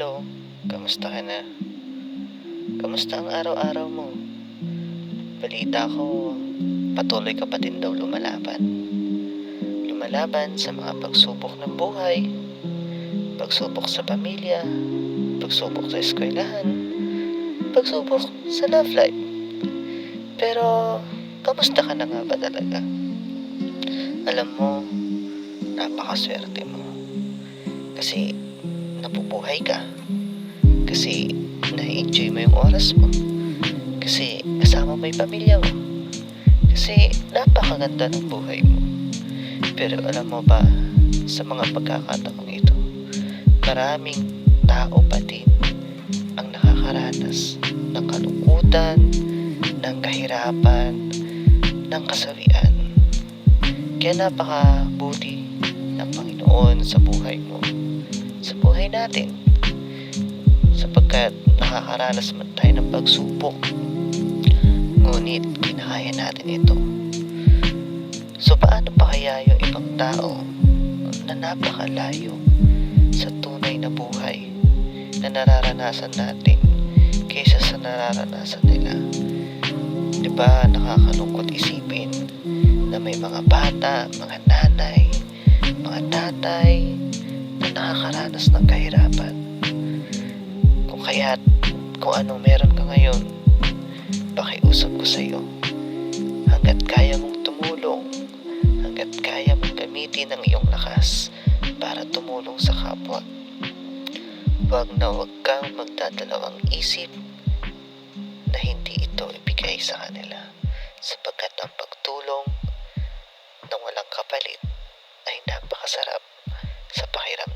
Hello, kamusta ka na? Kamusta ang araw-araw mo? Balita ko, patuloy ka pa din daw lumalaban. Lumalaban sa mga pagsubok ng buhay, pagsubok sa pamilya, pagsubok sa eskwelahan, pagsubok sa love life. Pero, kamusta ka na nga ba talaga? Alam mo, napakaswerte mo. Kasi, nabubuhay ka. Kasi, na-enjoy mo yung oras mo. Kasi, kasama mo yung pamilya mo. Kasi, napakaganda ng buhay mo. Pero alam mo ba, sa mga pagkakataong ito, maraming tao pa din ang nakakaranas ng kalungkutan, ng kahirapan, ng kasawian. Kaya napakabuti ng Panginoon sa buhay mo, sa buhay natin. Sapagkat nakakaranas man tayo ng pagsubok, ngunit kinakaya natin ito. So paano pa kaya yung ibang tao na napakalayo sa tunay na buhay na nararanasan natin kaysa sa nararanasan nila? Diba nakakalungkot isipin na may mga bata, mga nanay, mga tatay na nakakaranas ng kahirapan? Kung anong meron ka ngayon, pakiusap ko sa iyo, hanggat kaya mong tumulong, hanggat kaya mong gamitin ang iyong lakas para tumulong sa kapwa, wag kang magdadalawang isip na hindi ito ibigay sa kanila, sapagkat ang pagtulong ng walang kapalit ay napakasarap sa pakiramdam.